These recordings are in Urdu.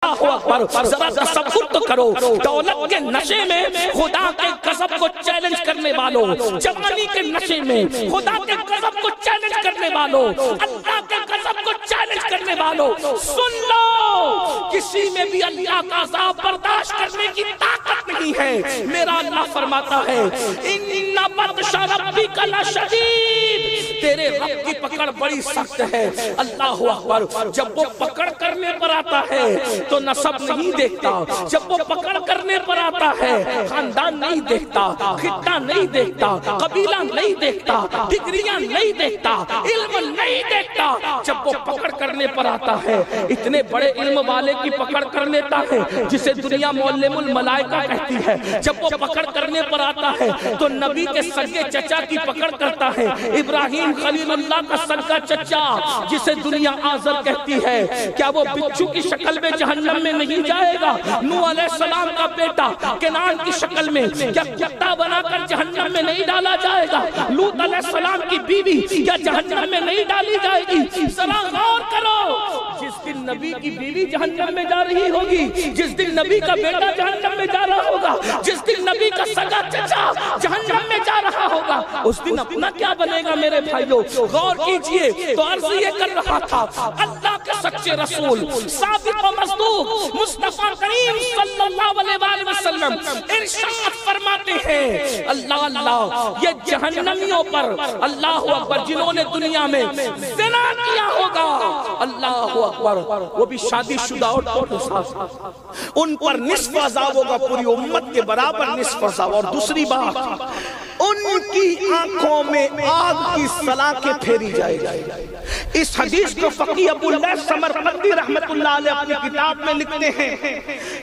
اللہ اکبر، ذرا تصور تو کرو، دولت کے نشے میں خدا کے غضب کو چیلنج کرنے والوں، جوانی کے نشے میں خدا کے غضب کو چیلنج کرنے والوں، اللہ کے غضب کو چیلنج کرنے والوں، سن لو کسی میں بھی اللہ کا عذاب برداشت کرنے کی طاقت نہیں ہے۔ میرا اللہ فرماتا ہے ان بطش ربک لشدید، تیرے رب کی پکڑ بڑی سخت ہے۔ اللہ اکبر، جب وہ پکڑ کرنے پر آتا ہے تو نسب نہیں دیکھتا، جب وہ پکڑ کرنے پر آتا ہے خاندان نہیں دیکھتا، خطہ نہیں دیکھتا، قبیلہ نہیں دیکھتا، ڈگریاں نہیں دیکھتا، علم نہیں دیکھتا، جب وہ پکڑ کرنے پر آتا ہے اتنے بڑے علم والے کی پکڑ کر لیتا ہے جسے دنیا معلم الملائکہ کہتی ہے، جب وہ پکڑ کرنے پر آتا ہے تو نبی کے سگے چچا کی پکڑ کرتا ہے، ابراہیم خلیل اللہ کا سگا چچا جسے دنیا آزر کہتی ہے، کیا وہ بچھو کی شکل میں جہنم میں نہیں جائے گا؟ نوح علیہ السلام کا بیٹا کنعان کی شکل میں کیا کتا بنا کر جہنم میں نہیں ڈالا جائے گا؟ لوط علیہ السلام کی بیوی کیا جہنم میں نہیں ڈالی جائے گی؟ ذرا غور کرو، جس دن نبی کی بیوی جہنم میں جا رہی ہوگی، جس دن نبی کا بیٹا جہنم میں جا رہا ہوگا، جس دن نبی کا سگا چچا جہنم میں جا رہا ہوگا، اس دن اپنا کیا بنے گا؟ میرے بھائیوں غور کیجئے۔ تو عرض یہ کر رہا تھا، اللہ کے سچے رسول صادق و مصدوق مصطفیٰ کریم صلی اللہ علیہ وآلہ وسلم ارشاد فرماتے ہیں، اللہ اللہ یہ جہنمیوں پر، اللہ اکبر، جنہوں نے دنیا میں زنا کیا ہوگا، اللہ اکبر، وہ بھی شادی شدہ اور ان پر نصف عذاب ہوگا، پوری امت کے برابر نصف عذاب۔ اور دوسری بات، ان کی آنکھوں میں آگ کی سلاخیں پھیری جائے گی۔ اس حدیث کو فقیہ ابو اللیث سمرقندی رحمت اللہ علیہ اپنی کتاب میں لکھتے ہیں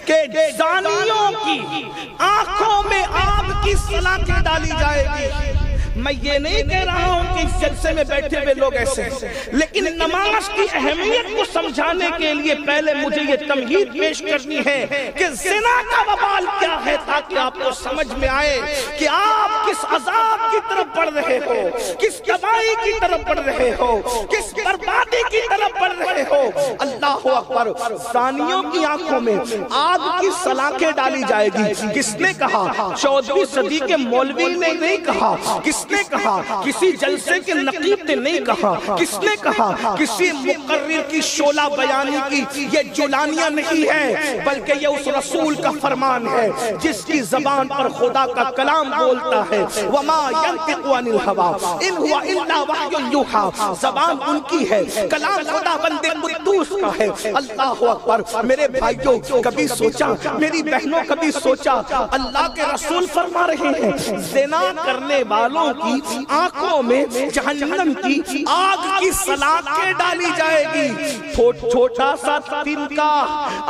کہ زانیوں کی آنکھوں میں آگ کی سلاخیں ڈالی جائے گی۔ میں یہ نہیں کہہ رہا ہوں کہ اس جلسے میں بیٹھے ہوئے لوگ ایسے ہیں، لیکن نماز کی اہمیت کو سمجھانے کے لیے پہلے مجھے یہ تمہید پیش کرنی ہے کہ زنا کا وبال کیا ہے، تاکہ آپ کو سمجھ میں آئے کہ آپ کس عذاب کی طرف بڑھ رہے ہو، کس تباہی کی طرف بڑھ رہے ہو، کس بربادی کی طرف بڑھ رہے ہو۔ اللہ اکبر، زانیوں کی آنکھوں میں آگ کی سلاخیں ڈالی جائے گی۔ کس نے کہا؟ 14ویں صدی کے مولوی نے نہیں کہا، کس نے کہا؟ کسی جلسے کے نقیب نے نہیں کہا، کس نے کہا؟ کسی مقرر کی شعلہ بیانی کی یہ جولانیہ نہیں ہے، بلکہ یہ اس رسول کا فرمان ہے جس کی زبان پر خدا کا کلام بولتا ہے، وما ينطق عن الهوى ان هو الا وحی یوحی، زبان ان کی ہے، کلام خدا بند قدوس کا ہے۔ اللہ اکبر، میرے بھائیوں کبھی سوچا، میری بہنوں کبھی سوچا، اللہ کے رسول فرما رہے ہیں زنا کرنے والوں کی آنکھوں میں جہنم کی آگ کی سلاخیں ڈالی جائے گی۔ چھوٹا سا تنکا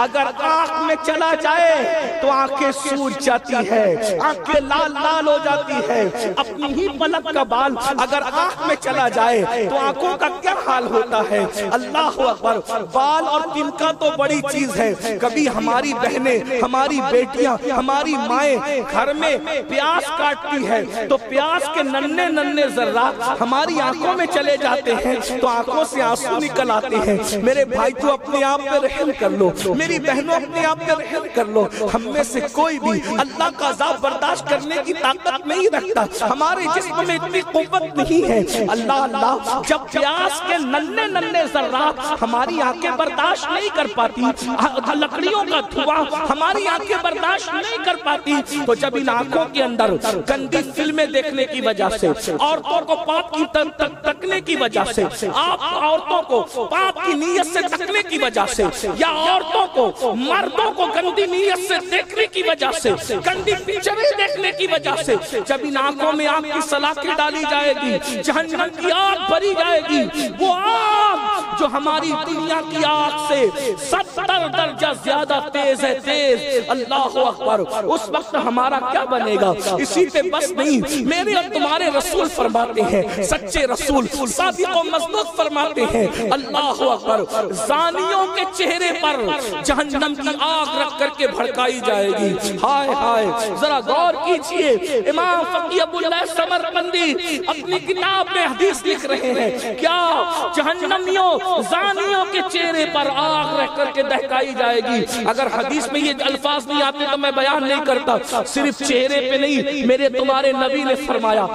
اگر آنکھ میں چلا جائے تو آنکھیں سوج جاتی ہے، آنکھیں لال لال ہو جاتی ہے۔ اپنی ہی پلک کا بال اگر آنکھ میں چلا جائے تو آنکھوں کا کیا حال ہوتا ہے؟ اللہ اکبر، بال اور تنکا تو بڑی چیز ہے، کبھی ہماری بہنیں، ہماری بیٹیاں، ہماری مائیں گھر میں پیاز کاٹتی ہے تو پیاز کے ننھے ننھے ذرات ہماری آنکھوں میں چلے جاتے ہیں تو آنکھوں سے آنسو نکل آتے ہیں۔ میرے بھائی تو اپنے آپ پہ رحم کر لو، میری بہنوں اپنے آپ پہ رحم کر لو۔ ہم میں سے کوئی بھی اللہ کا عذاب برداشت کرنے کی طاقت نہیں رکھتا، ہمارے جسم میں اتنی قوت نہیں ہے۔ اللہ اللہ، جب پیاز کے ننھے ننھے ذرات ہماری آنکھیں برداشت نہیں کر پاتی، لکڑیوں کا دھواں ہماری آنکھیں برداشت نہیں کر پاتی، تو جب ان آنکھوں کے اندر گندی فلمیں دیکھنے کی وجہ سے، عورتوں کو پاپ کی تکنے کی وجہ سے، آپ عورتوں کو پاپ کی نیت سے تکنے کی وجہ سے، یا عورتوں کو مردوں کو گندی نیت سے دیکھنے کی وجہ سے، گندی پکچریں دیکھنے کی وجہ سے، جب ان آنکھوں میں آگ کی سلاخیں ڈالی جائے گی، جہنم کی آگ بھری جائے گی، وہ آگ جو ہماری دنیا کی آگ سے 70 درجہ زیادہ تیز ہے، تیز۔ اللہ اکبر، اس وقت ہمارا کیا بنے گا؟ اسی پہ بس نہیں، میرے اور تمہارے تمہارے رسول فرماتے ہیں، سچے رسول صادق و مصدوق فرماتے ہیں، اللہ اکبر، زانیوں کے چہرے پر جہنم کی آگ رکھ کر کے بھڑکائی جائے گی۔ ہائے ہائے، ذرا غور کیجئے، امام فقی ابو اللہ سمرقندی اپنی کتاب میں حدیث لکھ رہے ہیں، کیا جہنمیوں زانیوں کے چہرے پر آگ رکھ کر کے دہکائی جائے گی۔ اگر حدیث میں یہ الفاظ نہیں آتے تو میں بیان نہیں کرتا، صرف چہرے پہ نہیں، میرے تمہارے نبی نے فرمایا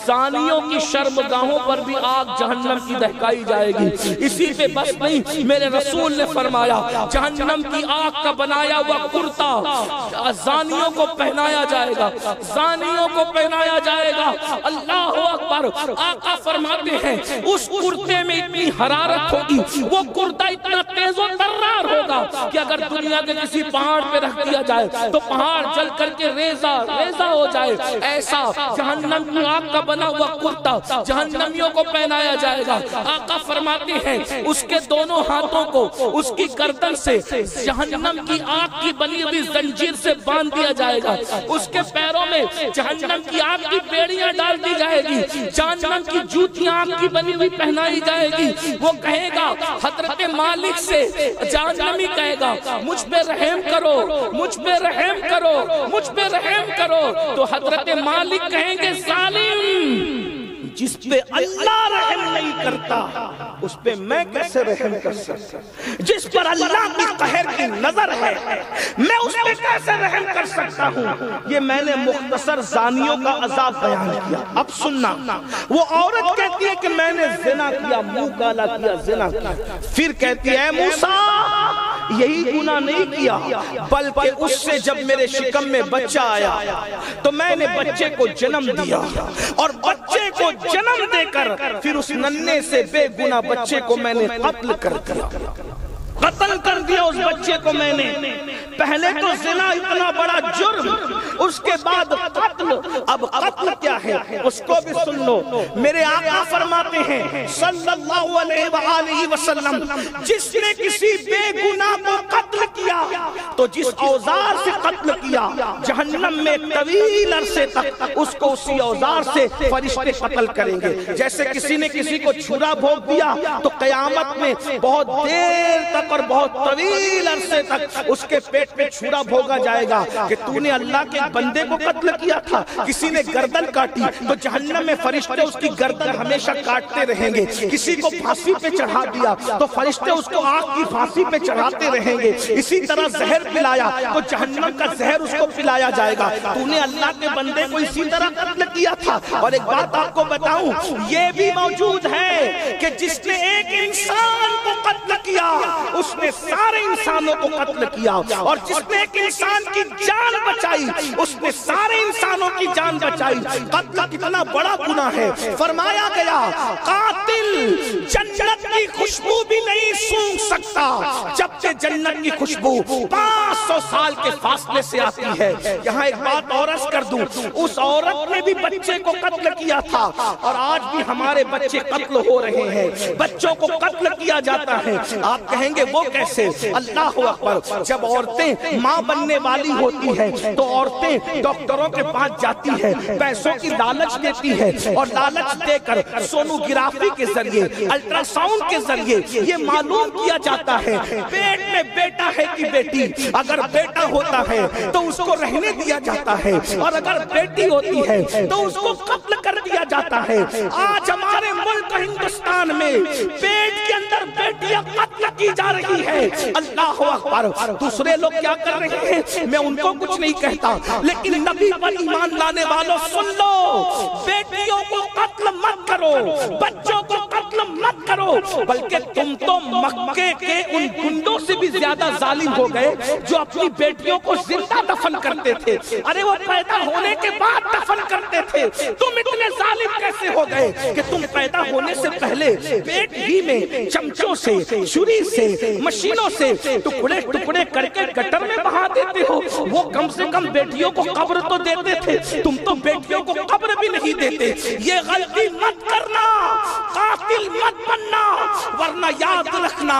زانیوں کی شرمگاہوں پر بھی آگ جہنم کی دہکائی جائے گی۔ اسی پہ بس نہیں، میرے رسول نے فرمایا جہنم کی آگ کا بنایا ہوا کرتا زانیوں کو پہنایا جائے گا، زانیوں کو پہنایا جائے گا۔ اللہ اکبر، آقا فرماتے ہیں اس کرتے میں اتنی حرارت ہوگی، وہ کرتا اتنا تیز و ترار ہوگا کہ اگر دنیا کے کسی پہاڑ پہ رکھ دیا جائے تو پہاڑ جل کر کے ریزہ ہو جائے۔ ایسا جہنم کی آگ کا بنا ہوا کرتا جہنمیوں کو پہنایا جائے گا۔ آقا فرماتے ہیں اس کے دونوں ہاتھوں کو اس کی گردن سے جہنم کی آگ کی بنی ہوئی زنجیر سے باندھ دیا جائے گا، اس کے پیروں میں جہنم کی آگ کی بیڑیاں ڈال دی جائے گی، جہنم کی جوتیاں آگ کی بنی ہوئی پہنائی جائے گی۔ وہ کہے گا حضرت مالک سے، جہنمی کہے گا مجھ پہ رحم کرو، مجھ پہ رحم کرو، مجھ پہ رحم کرو، تو حضرت مالک کہیں گے ظالم، جس پہ اللہ رحم نہیں کرتا اس پہ میں کیسے رحم کر سکتا، جس پر اللہ کی قہر کی نظر ہے میں اس پہ کیسے رحم کر سکتا ہوں۔ یہ میں نے مختصر زانیوں کا عذاب بیان کیا۔ اب سننا، وہ عورت کہتی ہے کہ میں نے زنا کیا، منہ کالا کیا، زنا کیا، پھر کہتی ہے موسیٰ یہی گناہ نہیں کیا بلکہ اس سے جب میرے شکم میں بچہ آیا تو میں نے بچے کو جنم دیا، اور بچے کو جنم دے کر پھر اس ننھے سے بے گناہ بچے کو میں نے قتل کر دیا، قتل کر دیا اس بچے کو میں نے۔ پہلے تو زنا اتنا بڑا جرم، اس کے بعد قتل، اب قتل کیا ہے اس کو بھی سن لو۔ میرے آقا فرماتے ہیں صلی اللہ علیہ وآلہ وسلم، جس نے کسی بے گناہ کو قتل کیا تو جس اوزار سے قتل کیا جہنم میں طویل عرصے تک اس کو اسی اوزار سے فرشتے قتل کریں گے۔ جیسے کسی نے کسی کو چھرا بھونک دیا تو قیامت میں بہت دیر تک اور بہت طویل عرصے تک اس کے پیٹ پہ چھرا بھوگا جائے گا کہ تو نے اللہ کے بندے کو قتل کیا تھا۔ کسی نے گردن کاٹی تو جہنم میں فرشتے اس کی گردن ہمیشہ کاٹتے رہیں گے۔ کسی کو پھانسی پہ چڑھا دیا تو فرشتے اس کو آگ کی پھانسی پہ چڑھاتے رہیں گے۔ اسی طرح زہر پلایا تو جہنم کا زہر اس کو پلایا جائے گا، تو نے اللہ کے بندے کو اسی طرح قتل کیا تھا۔ اور ایک بات آپ کو بتاؤں، یہ بھی موجود ہے کہ جس نے ایک انسان کو قتل کیا اس نے سارے انسانوں کو قتل کیا، اور جس نے ایک انسان کی جان بچائی اس نے سارے انسانوں کی جان بچائی۔ قتل کتنا بڑا گناہ ہے۔ فرمایا گیا قاتل جنت کی خوشبو بھی نہیں سونگھ سکتا جبکہ جنت کی خوشبو 500 سال کے فاصلے سے آتی ہے۔ یہاں ایک بات اور عرض کر دوں، اس عورت نے بھی بچے کو قتل کیا تھا، اور آج بھی ہمارے بچے قتل ہو رہے ہیں، بچوں کو قتل کیا جاتا ہے۔ آپ کہیں گے وہ کیسے؟ اللہ اکبر، جب عورتیں ماں بننے والی ہوتی ہیں تو عورتیں ڈاکٹروں کے پاس جاتی ہیں، پیسوں کی لالچ دیتی ہے، اور لالچ دے کر سونوگرافی کے ذریعے، الٹرا ساؤنڈ کے ذریعے یہ معلوم کیا جاتا ہے پیٹ میں بیٹا ہے کہ بیٹی۔ اگر بیٹا ہوتا ہے تو اس کو رہنے دیا جاتا ہے، اور اگر بیٹی ہوتی ہے تو اس کو قتل کر دیا جاتا ہے۔ آج ہمارے ملک ہندوستان میں پیٹ کے اندر بیٹیاں قتل کی جا رہی ہے۔ اللہ اکبر، دوسرے لوگ کیا کر رہے ہیں میں ان کو کچھ نہیں کہتا، لیکن نبی پر ایمان لانے والوں سن لو، بیٹیوں کو قتل مت کرو، بچوں کو قتل مت کرو، بلکہ تم تو مکے کے ان گنڈوں سے بھی زیادہ ظالم ہو گئے جو اپنی بیٹیوں کو زندہ دفن کرتے تھے۔ ارے وہ پیدا ہونے کے بعد دفن کرتے تھے، تم اتنے ظالم کیسے ہو گئے کہ تم پیدا ہونے سے پہلے پیٹ ہی میں چمچوں سے، چھری سے، مشینوں سے ٹکڑے ٹکڑے کر کے گٹر میں بہا دیتے ہو؟ وہ کم سے کم بیٹیوں کو قبر تو دیتے تھے، تم تو بیٹیوں کو قبر بھی نہیں دیتے۔ یہ غلطی مت کرنا، قاتل مت بننا، ورنہ یاد رکھنا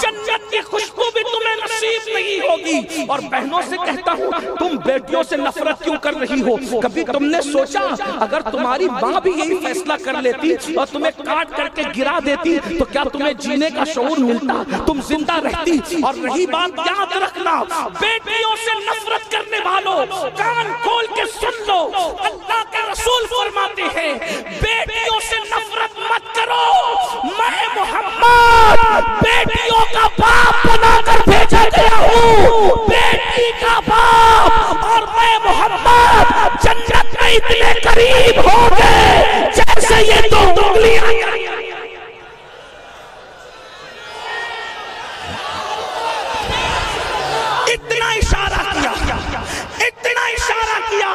جنت کی خوشبو بھی تمہیں نصیب نہیں ہوگی۔ ہوگی. اور بہنوں سے کہتا ہوں تم بیٹیوں سے نفرت کیوں کر رہی ہو؟ کبھی تم نے سوچا اگر تمہاری ماں بھی یہی فیصلہ کر لیتی اور تمہیں کاٹ کر کے گرا دیتی تو کیا تمہیں جینے کا شعور ملتا؟ تم زندہ رہتی. اور رہی بات یاد رکھنا بیٹیوں سے نفرت کرنے والوں کان کھول کے سن لو, اللہ کے رسول فرماتے ہیں بیٹیوں سے نفرت مت کرو. میں محمد بیٹیوں کا باپ بنا کر بھیجا گیا ہوں, بیٹی کا باپ, اور میں محمد جنت میں اتنے قریب ہو گئے جیسے یہ دو انگلیاں. اتنا اشارہ کیا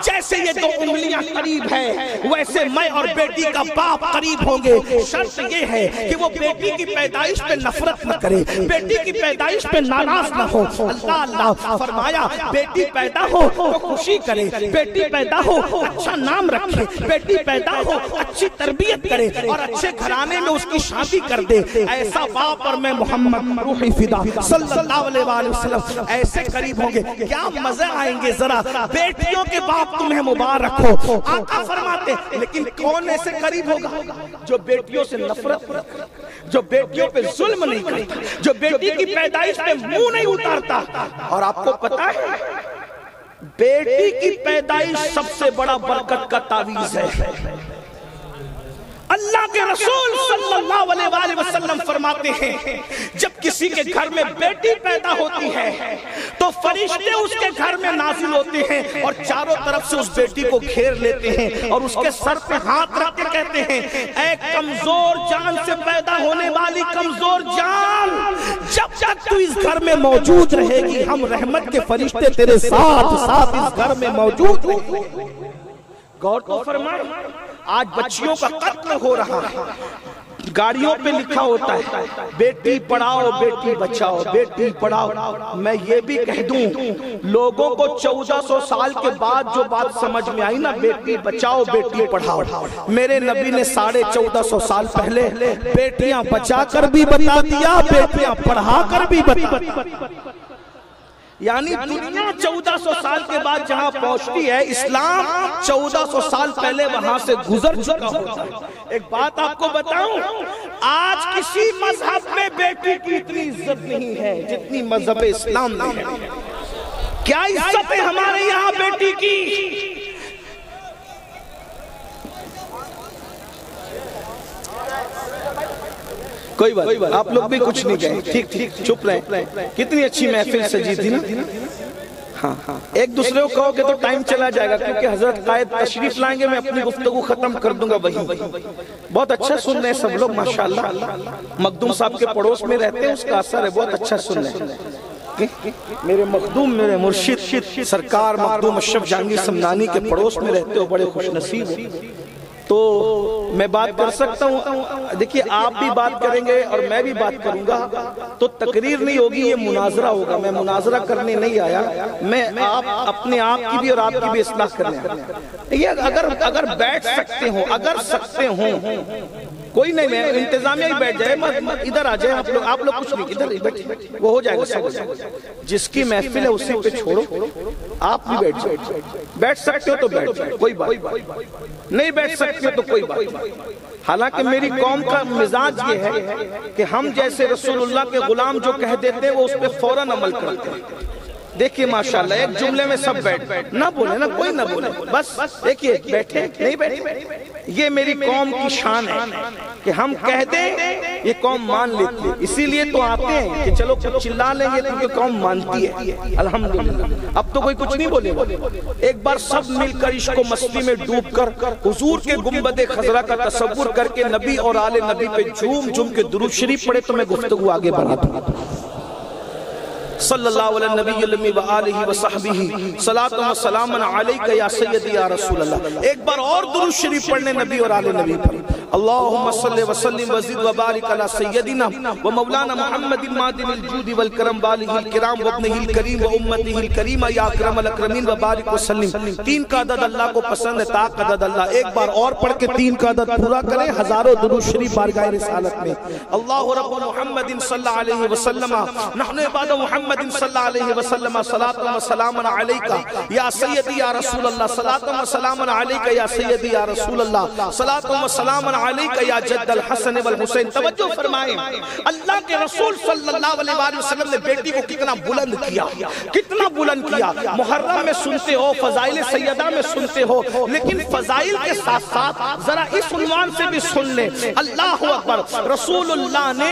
جیسے یہ دو انگلیاں قریب ہیں ویسے میں اور بیٹی کا باپ قریب ہوں گے. شرط یہ ہے کہ وہ بیٹی کی پیدائش پہ نفرت نہ کرے, بیٹی کی پیدائش پہ ناراض نہ ہو. اللہ فرمایا بیٹی پیدا ہو تو خوشی کرے, بیٹی پیدا ہو اچھا نام رکھے, بیٹی پیدا ہو اچھی تربیت کرے اور اچھے گھرانے میں اس کی شادی کر دے. ایسا باپ اور میں محمد روحی فدا صلی اللہ علیہ وآلہ وسلم ایسے قریب ہوں گے. کیا مزے آئیں گے ذرا. بیٹیوں کے باپ تمہیں مبارک ہو. آقا فرماتے لیکن کون ایسے قریب ہوگا جو بیٹیوں سے نفرت نہ کرے, جو بیٹیوں پہ ظلم نہیں کرتا, جو بیٹی کی پیدائش پہ منہ نہیں اتارتا. اور آپ کو پتا ہے بیٹی کی پیدائش سب سے بڑا برکت کا تعویذ ہے. اللہ کے رسول صلی اللہ علیہ وآلہ وسلم فرماتے ہیں جب کسی کے گھر میں بیٹی پیدا ہوتی ہے تو فرشتے اس کے گھر میں نازل ہوتے ہیں اور چاروں طرف سے اس بیٹی کو گھیر لیتے ہیں اور اس کے سر پہ ہاتھ رکھ کے کہتے ہیں اے کمزور جان سے پیدا ہونے والی کمزور جان, جب تک تو اس گھر میں موجود رہے گی ہم رحمت کے فرشتے تیرے ساتھ اس گھر میں موجود رہیں گے. غور تو فرمائیں, آج بچیوں کا قتل ہو رہا ہے, گاڑیوں پہ لکھا ہوتا ہے بیٹی پڑھاؤ بیٹی بچاؤ, بیٹی پڑھاؤ. میں یہ بھی کہہ دوں لوگوں کو 1400 سال کے بعد جو بات سمجھ میں آئی نا بیٹی بچاؤ بیٹی پڑھاؤ, میرے نبی نے 1450 سال پہلے بیٹیاں بچا کر بھی بتا دیا, بیٹیاں پڑھا کر بھی بتا دیا. یعنی دنیا 1400 سال کے بعد جہاں پہنچتی ہے اسلام 1400 سال پہلے وہاں سے گزر چکا ہوتا ہے. ایک بات آپ کو بتاؤں, آج کسی مذہب میں بیٹی کی اتنی عزت نہیں ہے جتنی مذہب اسلام میں ہے. کیا عزت ہے ہمارے یہاں بیٹی کی. کوئی بات آپ لوگ بھی کچھ نہیں کہیں, ٹھیک ٹھیک چپ رہیں. کتنی اچھی محفل سجی تھی نا. ہاں ایک دوسرے کو کہو کہ تو ٹائم چلا جائے گا کیونکہ حضرت قائد تشریف لائیں گے, میں اپنی گفتگو ختم کر دوں گا. وہی بہت اچھا سن رہے ہیں سب لوگ ماشاءاللہ. مخدوم صاحب کے پڑوس میں رہتے ہیں, اس کا اثر ہے, بہت اچھا سن رہے ہیں. میرے مخدوم میرے مرشد سرکار مخدوم اشرف جہانگیر سمنانی کے پڑوس میں رہتے ہو, بڑے خوش نصیب ہو. تو میں بات کر سکتا ہوں. دیکھیے آپ بھی بات کریں گے اور میں بھی بات کروں گا تو تقریر نہیں ہوگی, یہ مناظرہ ہوگا. میں مناظرہ کرنے نہیں آیا, میں اپنے آپ کی بھی اور آپ کی بھی اصلاح کرنے آیا. یہ اگر بیٹھ سکتے ہوں, اگر سکتے ہوں, کوئی نہیں, میں انتظامیہ ہی بیٹھ جائے, ادھر آ جائے آپ لوگ کچھ نہیں, ادھر بیٹھ, وہ ہو جائے گا. جس کی محفل ہے اسی پہ چھوڑو, آپ بھی بیٹھ جائے. بیٹھ سکتے ہو تو بیٹھ جائے, کوئی بات نہیں. بیٹھ سکتے ہو تو کوئی بات. حالانکہ میری قوم کا مزاج یہ ہے کہ ہم جیسے رسول اللہ کے غلام جو کہہ دیتے ہیں وہ اس پہ فوراً عمل کرتے ہیں. دیکھیے ماشاءاللہ ایک جملے میں سب بیٹھ نہ بولے نا, کوئی نہ بولے, بس دیکھیے بیٹھے نہیں بیٹھے. یہ میری قوم کی شان ہے کہ ہم کہہ دیں یہ قوم مان لیتی ہے, اسی لیے تو آتے ہیں کہ چلو کچھ چلا لیں گے تو یہ قوم مانتی ہے. الحمدللہ اب تو کوئی کچھ نہیں بولے. ایک بار سب مل کر عشق و مستی میں ڈوب کر حضور کے گنبد خضرا کا تصور کر کے نبی اور آل نبی پہ جھوم جھوم کے درود شریف پڑھے تو میں گفتگو آگے بڑھا دوں. صلی اللہ علیہ نبی المی وآلہ وصحبہ صلاۃ و سلام علیکہ یا سیدی یا رسول اللہ. ایک بار اور درود شریف پڑھنے نبی اور آل نبی پر. اللہم صلی وسلم وزد وبارک علی سیدنا و مولانا محمد مادن الجود والکرم والہ الکرام وابنہ الکریم و امتہ الکریم یا اکرم الاکرمین وبارک وسلم. 3 کا عدد اللہ کو پسند ہے، تاک عدد اللہ. ایک بار اور پڑھ کے 3 کا عدد پورا کریں، ہزاروں درود شریف بارگاہ رسالت میں. اللہ رب محمد صلی اللہ علیہ وسلم نحن عباد محمد صلی اللہ علیہ وسلم صلاۃ و سلام علیکہ یا سیدی یا رسول اللہ، صلاۃ و سلام علیکہ یا سیدی یا رسول اللہ، صلاۃ و سلام علیکہ یا جد الحسن والحسین. توجہ فرمائیں، اللہ کے رسول صلی اللہ علیہ وآلہ وسلم نے بیٹی کو کتنا بلند کیا، کتنا بلند کیا. محرم میں سنتے ہو، فضائل سیدہ میں سنتے ہو، لیکن فضائل کے ساتھ ساتھ ذرا اس عنوان سے بھی سن لیں. اللہ اکبر. رسول اللہ نے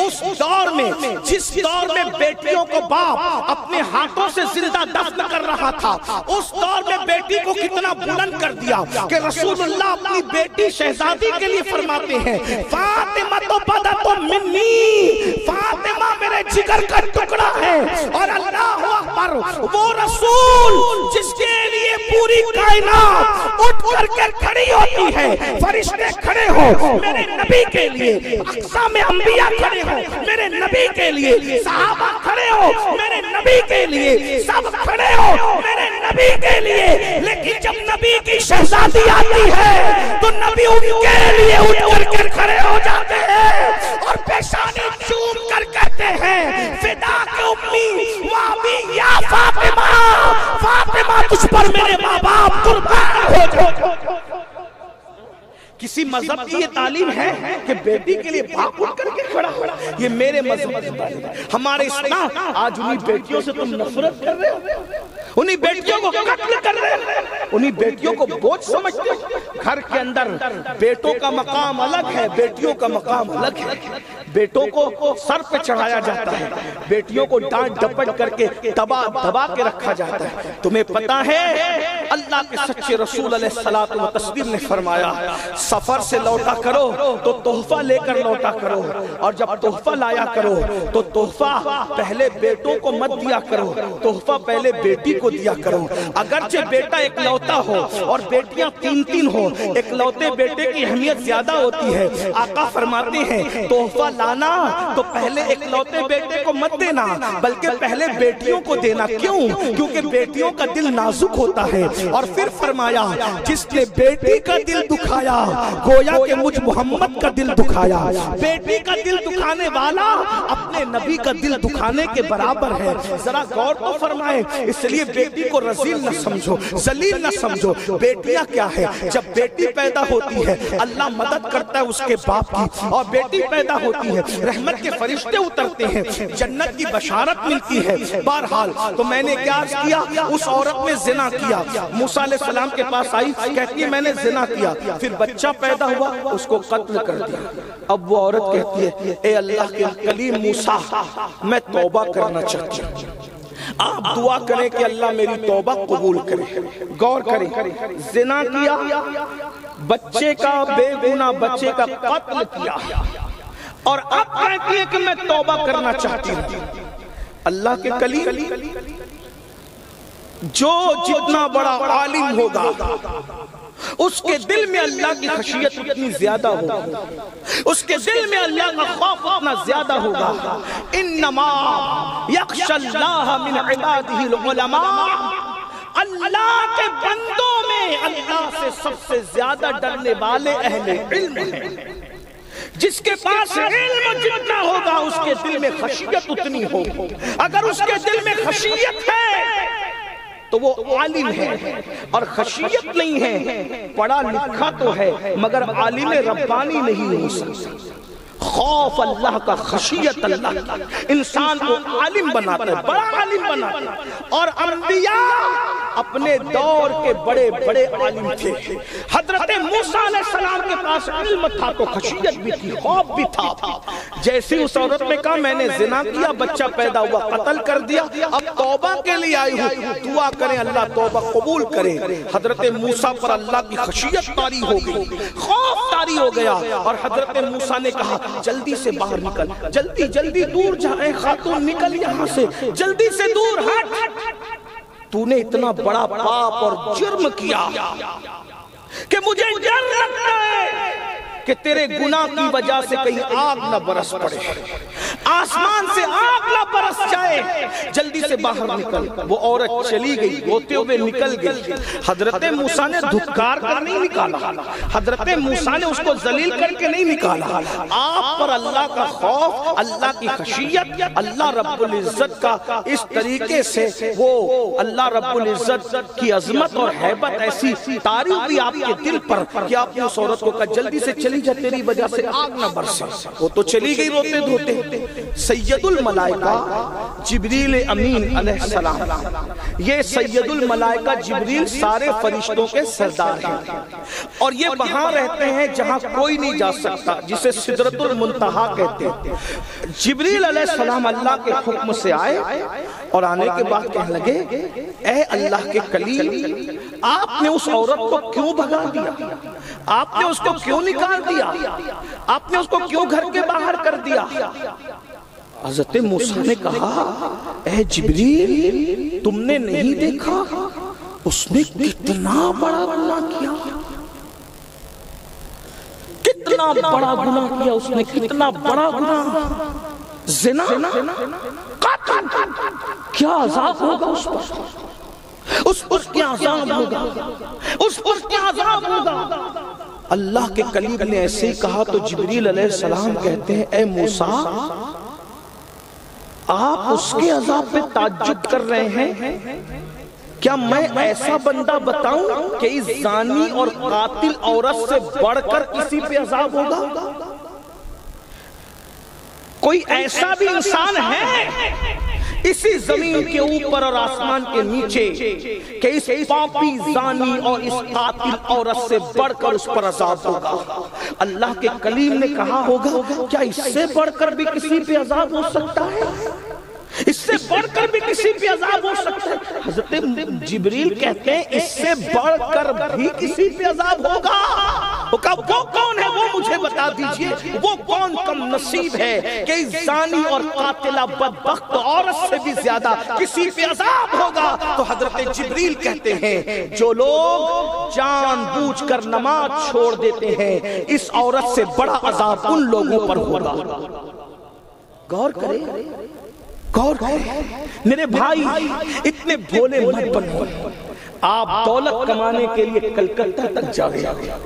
اس دور میں، جس دور میں بیٹیوں کو باپ اپنے ہاتھوں سے زندہ دفن کر رہا تھا، اس دور میں بیٹی کو کتنا بلند کر دیا کہ رسول اللہ اپنی بیٹی شہزادی کے لیے فرماتے ہیں فاطمہ تو بدت منی، فاطمہ میرے جگر کا ٹکڑا ہے. اور اللہ اکبر، وہ رسول جس کے لیے پوری کائنات اٹھ کر کے کھڑی ہوتی ہے، فرشتے کھڑے ہو میرے نبی کے لیے، اقصا میں انبیاء کھڑے ہو میرے نبی کے لیے، صحابہ کھڑے ہو میرے نبی کے لیے، سب کھڑے ہو میرے نبی کے لیے. لیکن جب نبی کی شہزادی آتی ہے تو نبی ان کے لیے اٹھ کر کے کھڑے ہو جاتے ہیں اور پیشانی چوم کر کہتے ہیں فدا کے امی وابی یا فاطمہ، فاطمہ تجھ پر میرے ماں باپ قربان ہو جائے. کسی مذہب کی یہ تعلیم ہے کہ بیٹی کے لیے باپ اٹھ کر کے کھڑا ہو؟ یہ میرے مذہب کی تعلیم ہے. ہمارے اسلام آج انہی بیٹیوں سے تم نفرت کر رہے ہو، انہی بیٹیوں کو قتل کر رہے ہو، انہی بیٹیوں کو بوجھ سمجھتے ہو. گھر کے اندر بیٹوں کا مقام الگ ہے، بیٹیوں کا مقام الگ ہے. بیٹوں کو سر پہ چڑھایا جاتا ہے، بیٹیوں کو ڈانٹ ڈپٹ کر کے دبا کے رکھا جاتا ہے. تمہیں پتا ہے اللہ کے سچے رسول علیہ الصلوۃ والتسلیم نے فرمایا سفر سے لوٹا کرو تو تحفہ لے کر لوٹا کرو، اور جب تحفہ لایا کرو تو تحفہ پہلے بیٹوں کو مت دیا کرو، تحفہ پہلے بیٹی کو دیا کرو. اگرچہ بیٹا ایک لوتا ہو اور بیٹیاں 3 ہو، ایک لوتے بیٹے کی اہمیت زیادہ ہوتی ہے. آقا فرماتے ہیں تحفہ لانا تو پہلے ایک لوتے بیٹے کو مت دینا، بلکہ پہلے بیٹیوں کو دینا. کیوں؟ کیونکہ بیٹیوں کا دل نازک ہوتا ہے. اور پھر فرمایا جس نے بیٹی کا دل دکھایا گویا کہ مجھ محمد کا دل دکھایا. بیٹی کا دل دکھانے والا اپنے نبی کا دل دکھانے کے برابر ہے. ذرا غور تو فرمائیں. اس لیے بیٹی کو رذیل نہ سمجھو، ذلیل نہ سمجھو. بیٹیاں کیا ہے؟ جب بیٹی پیدا ہوتی ہے اللہ مدد کرتا ہے اس کے باپ کی، اور بیٹی پیدا ہوتی ہے رحمت کے فرشتے اترتے ہیں، جنت کی بشارت ملتی ہے. بہرحال تو میں نے کیا کیا؟ اس عورت نے زنا کیا. موسیٰ علیہ السلام کے پاس آئی، کہتی ہے میں نے زنا کیا. پھر بچہ پیدا ہوا، اس کو قتل کر دیا. اب وہ عورت کہتی ہے اے اللہ کے کلیم موسیٰ میں توبہ کرنا چاہتی ہوں، آپ دعا کریں کہ اللہ میری توبہ قبول کرے. غور کریں، زنا کیا، بچے کا بے گناہ بچے کا قتل کیا، اور اب کہتی ہے کہ میں توبہ کرنا چاہتی ہوں. اللہ کے کلیم جو جتنا بڑا عالم ہوگا اس کے دل میں اللہ کی خشیت اتنی زیادہ ہوگا، اس کے دل میں اللہ کا خوف اتنا زیادہ ہوگا. انما یخشی اللہ من عبادہ العلماء، اللہ کے بندوں میں اللہ سے سب سے زیادہ ڈرنے والے اہل علم ہیں. جس کے پاس علم جتنا ہوگا اس کے دل میں خشیت اتنی ہوگی. اگر اس کے دل میں خشیت ہے تو وہ عالم ہے، اور خشیت نہیں ہے پڑھا لکھا تو ہے مگر عالم ربانی نہیں ہو سکتا. خوف اللہ کا، خشیت اللہ کا انسان کو عالم بناتا ہے، بڑا عالم بناتا ہے. اور انبیاء اپنے دور کے بڑے بڑے عالم تھے. حضرت موسیٰ علیہ السلام کے پاس علم تھا تو خشیت بھی تھی، خوف بھی تھا. جیسے اس عورت نے کہا میں نے زنا کیا، بچہ پیدا ہوا، قتل کر دیا، اب توبہ کے لیے آئی ہوں، دعا کریں اللہ توبہ قبول کرے. حضرت موسیٰ پر اللہ کی خشیت طاری ہو گئی، خوف طاری ہو گیا. اور حضرت موسیٰ نے کہا جلدی سے باہر نکل، جلدی جلدی دور جائے خاتون، نکل یہاں سے، جلدی سے دور ہٹ. تو نے اتنا بڑا پاپ اور جرم کیا کہ مجھے ڈر لگتا ہے کہ تیرے گناہ کی وجہ سے کہیں آگ نہ برس پڑے، آسمان سے آگ نہ برس جائے، جلدی سے باہر نکل۔ وہ عورت چلی گئی، ہوتے ہوئے نکل گئی۔ حضرت موسیٰ نے دھکار کر نہیں نکالا، حضرت موسیٰ نے اس کو ذلیل کر کے نہیں نکالا۔ آپ پر اللہ کا خوف، اللہ کی خشیت، اللہ رب العزت کا اس طریقے سے وہ اللہ رب العزت کی عظمت اور ہیبت ایسی تاری ہوئی آپ کے دل پر کہ آپ نے اس عورت کو کہا جلدی سے چلی جا، تیری وجہ سے آگ نہ برسے۔ وہ تو چلی گئی روتے دھوتے۔ سید الملائکہ جبریل امین علیہ السلام، یہ سید الملائکہ جبریل سارے فرشتوں کے سردار ہیں، اور یہ وہاں رہتے ہیں جہاں کوئی نہیں جا سکتا، جسے سدرۃ المنتہا کہتے ہیں۔ جبریل علیہ السلام اللہ کے حکم سے آئے اور آنے کے بعد کہنے لگے اے اللہ کے کلیم، آپ نے اس عورت کو کیوں بھگا دیا؟ آپ نے اس کو کیوں نکال دیا؟ آپ نے اس کو کیوں گھر کے باہر کر دیا؟ حضرت موسیٰ نے کہا اے جبریل، تم نے نہیں دیکھا اس نے کتنا بڑا گناہ کیا؟ کتنا بڑا گناہ کیا اس نے، کتنا بڑا گناہ، زنا، قتل، کیا عذاب ہوگا اس پر، اس پر کیا عذاب ہوگا، اس پر کیا عذاب ہوگا۔ اللہ کے کلیم نے ایسے ہی کہا تو جبریل علیہ السلام کہتے ہیں اے موسیٰ، آپ اس کے عذاب پہ تعجب کر رہے ہیں، کیا میں ایسا بندہ بتاؤں کہ اس زانی اور قاتل عورت سے بڑھ کر کسی پہ عذاب ہوگا؟ کوئی ایسا بھی انسان ہے اسی زمین کے اوپر اور آسمان کے نیچے کہ اس پاپی زانی اور اس قاتل عورت سے بڑھ کر اس پر عذاب ہوگا؟ اللہ کے کلیم نے کہا ہوگا کیا اس سے بڑھ کر بھی کسی پہ عذاب ہو سکتا ہے؟ اس سے بڑھ کر بھی کسی پہ عذاب ہو سکتا ہے؟ حضرت جبریل کہتے ہیں اس سے بڑھ کر بھی کسی پہ عذاب ہوگا۔ وہ کون ہے وہ مجھے بتا دیجئے، وہ کون کم نصیب ہے کہ اس زانی اور قاتلہ بدبخت عورت سے بھی زیادہ کسی پہ عذاب ہوگا؟ تو حضرت جبریل کہتے ہیں جو لوگ جان بوجھ کر نماز چھوڑ دیتے ہیں اس عورت سے بڑا عذاب ان لوگوں پر ہوگا۔ غور کریں، غور کریں میرے بھائی، اتنے بھولے مت بنو۔ آپ دولت کمانے کے لیے کلکتہ تک جا رہے ہو،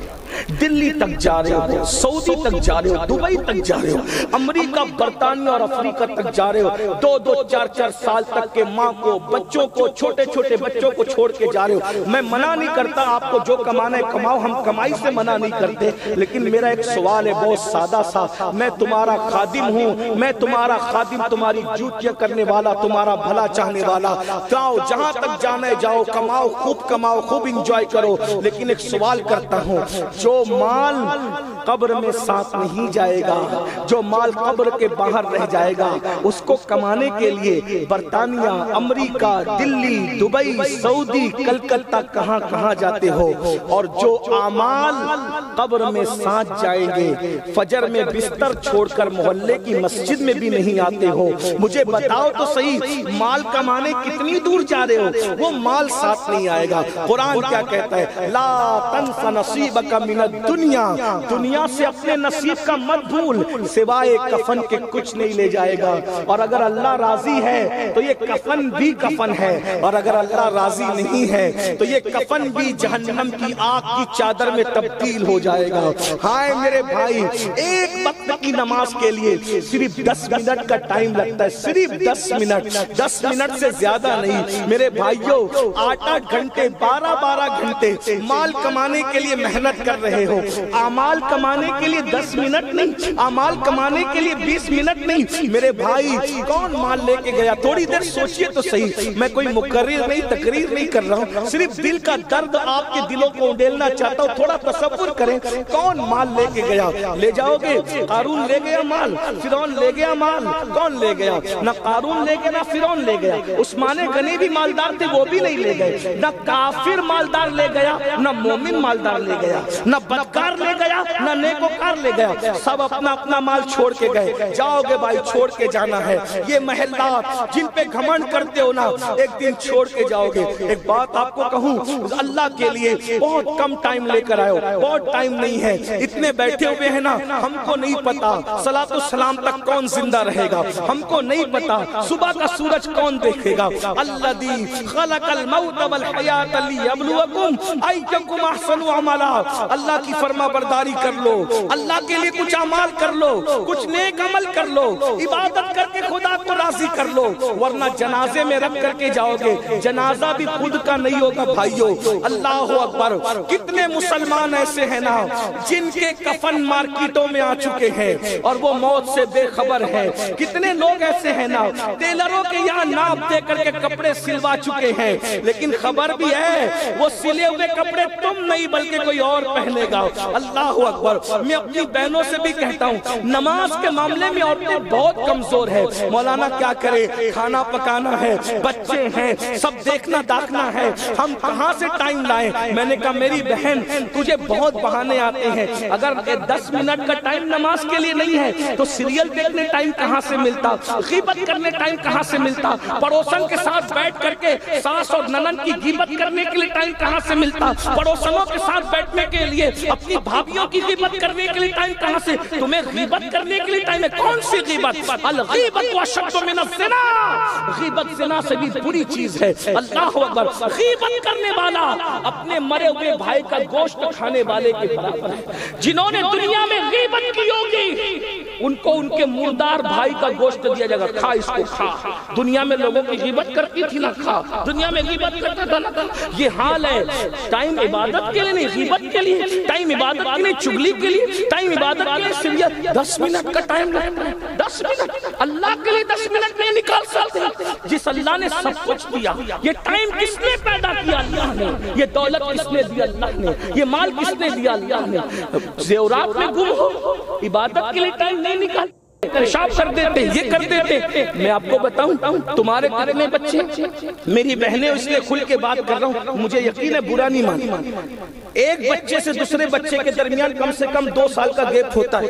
دلی تک جا رہے ہو، سعودی تک جا رہے ہو، دبئی تک جا رہے ہو، امریکہ، برطانیہ اور افریقہ تک جا رہے ہو، 2-2 4-4 سال تک کے ماں کو، بچوں کو، چھوٹے چھوٹے بچوں کو چھوڑ کے جا رہے ہو۔ میں منع نہیں کرتا آپ کو جو کمانا ہے کماؤ، ہم کمائی سے منع نہیں کرتے، لیکن میرا ایک سوال ہے بہت سادہ سا، میں تمہارا خادم ہوں، میں تمہارا خادم، تمہاری جوتیاں کرنے والا، تمہارا بھلا چاہنے والا، جاؤ جہاں تک جانا ہے جاؤ، کماؤ، خوب کماؤ، خوب انجوائے کرو، لیکن ایک سوال کرتا ہوں، جو مال قبر میں ساتھ نہیں جائے گا، جو مال قبر کے باہر رہ جائے گا، اس کو کمانے کے لیے برطانیہ، امریکہ، دلی، دبئی، سعودی، کلکتہ کہاں کہاں جاتے ہو، اور جو اعمال قبر میں ساتھ جائیں گے، فجر میں بستر چھوڑ کر محلے کی مسجد میں بھی نہیں آتے ہو، مجھے بتاؤ تو صحیح مال کمانے کتنی دور جا رہے ہو، وہ مال ساتھ نہیں آئے گا۔ قرآن کیا کہتا ہے؟ لا تنس نصیبک من الدنیا، دنیا سے اپنے نصیب کا مت بھول، سوائے کفن کے کچھ نہیں لے جائے گا، اور اگر اللہ راضی ہے تو یہ کفن بھی کفن ہے، اور اگر اللہ راضی نہیں ہے تو یہ کفن بھی جہنم کی آگ کی چادر میں تبدیل ہو جائے گا۔ ہائے میرے بھائی، ایک وقت کی نماز کے لیے صرف 10 منٹ کا ٹائم لگتا ہے، صرف 10 منٹ، 10 منٹ سے زیادہ نہیں۔ میرے بھائیوں 8-8 گھنٹے، 12-12 گھنٹے مال کمانے کے لیے محنت کر رہے ہو، اعمال کمانے کے لیے 10 منٹ نہیں، اعمال کمانے کے لیے 20 منٹ نہیں۔ میرے بھائی کون مال لے کے گیا؟ تھوڑی دیر سوچئے تو صحیح، میں کوئی مقرر نہیں، تقریر نہیں کر رہا ہوں، صرف دل کا درد آپ کے دلوں کو اڈیلنا چاہتا ہوں، تھوڑا تصور کریں کون مال لے کے گیا؟ لے جاؤ گے قارون لے گیا مال، فرعون لے گیا مال، کون لے گیا؟ نہ قارون لے گیا نہ فرعون لے گیا۔ عثمان غنی بھی مالدار تھے، وہ بھی نہیں لے گئے۔ نہ کافر مالدار لے گیا نہ مومن مالدار لے گیا، نہ بدکار لے گیا نہ نیکوکار لے گیا، سب اپنا اپنا مال چھوڑ کے گئے۔ جاؤ گے بھائی، چھوڑ کے جانا ہے۔ یہ محلات جن پہ گھمنڈ کرتے ہو نا، ایک دن چھوڑ کے جاؤ گے۔ ایک بات آپ کو کہوں، اللہ کے لیے بہت کم ٹائم لے کر آئے ہو، بہت ٹائم نہیں ہے، اتنے بیٹھے ہوئے ہیں نا، ہم کو نہیں پتا صلاۃ السلام تک کون زندہ رہے گا، ہم کو نہیں پتا صبح کا سورج کون دیکھے گا۔ الذی خلق الموت والحیات لیبلوکم ایکم احسن عملا۔ اللہ کی فرما برداری کر لو، اللہ کے لیے کچھ اعمال کر لو، کچھ نیک عمل کر لو، عبادت کر کے خدا کو راضی کر لو، ورنہ جنازے میں رکھ کر کے جاؤ گے، جنازہ بھی خود کا نہیں ہوگا بھائیو۔ اللہ اکبر۔ کتنے مسلمان ایسے ہیں نا جن کے کفن مارکیٹوں میں آ چکے ہیں اور وہ موت سے بے خبر ہے۔ کتنے لوگ ایسے ہیں نا ٹیلروں کے یہاں ناپ دے کر کے کپڑے سلوا چکے ہیں، لیکن خبر بھی ہے وہ سلے ہوئے کپڑے تم نہیں بلکہ کوئی اور پہنے گا۔ اللہ اکبر۔ میں اپنی بہنوں سے بھی کہتا ہوں، نماز کے معاملے میں عورتیں بہت کمزور ہے۔ مولانا کیا کرے، کھانا پکانا ہے، بچے ہیں، سب دیکھنا داکھنا ہے، ہم کہاں سے ٹائم لائیں؟ میں نے کہا میری بہن تجھے بہت بہانے آتے ہیں، اگر 10 منٹ کا ٹائم نماز کے لیے نہیں ہے تو سیریل دیکھنے ٹائم کہاں سے ملتا، غیبت کرنے ٹائم کہاں سے ملتا، پڑوسن کے ساتھ بیٹھ کر کے ساس اور ننند کی غیبت کرنے کے لیے ٹائم کہاں سے ملتا، پڑوسنوں کے ساتھ بیٹھنے کے لیے اپنی بھابھیوں کی غیبت کرنے کے لیے ٹائم کہاں سے؟ تمہیں غیبت کرنے کے لیے ٹائم ہے؟ کون سی غیبت؟ الغیبت واشد من الزنا، غیبت زنا سے بھی بری چیز ہے۔ اللہ اکبر۔ غیبت کرنے والا اپنے مرے ہوئے بھائی کا گوشت کھانے والے کے برابر ہے۔ جنہوں نے دنیا میں غیبت کی ہوگی ان کو ان کے مردار بھائی کا گوشت دیا جائے گا، کھا اس کو کھا۔ دنیا میں لوگوں کی غیبت کرتی تھی نہ کھا، دنیا میں غیبت کرتا تھا نہ کھا۔ یہ حال ہے۔ ٹائم عبادت کے لیے نہیں، غیبت کے لیے، ٹائم عبادت کے لیے، چگلی کے لیے، ٹائم عبادت کے لیے سریت 10 منٹ کا ٹائم لگتا ہے۔ 10 منٹ اللہ کے لیے 10 منٹ نہیں نکال سکتے۔ جس اللہ نے سب کچھ دیا، یہ ٹائم کس نے پیدا کیا؟ اللہ نے۔ یہ دولت کس نے دیا؟ اللہ نے۔ یہ مال کس نے دیا؟ اللہ نے۔ زیورات میں گم ہو، عبادت کے لیے ٹائم نہیں نکال، پیشاب کر دیتے، یہ کر دیتے۔ میں آپ کو بتاؤں تمہارے کتنے بچے، میری بہنیں اس لیے کھل کے بات کر رہا ہوں، مجھے یقین ہے برا نہیں مانی، ایک بچے سے دوسرے بچے کے درمیان کم سے کم 2 سال کا گیپ ہوتا ہے،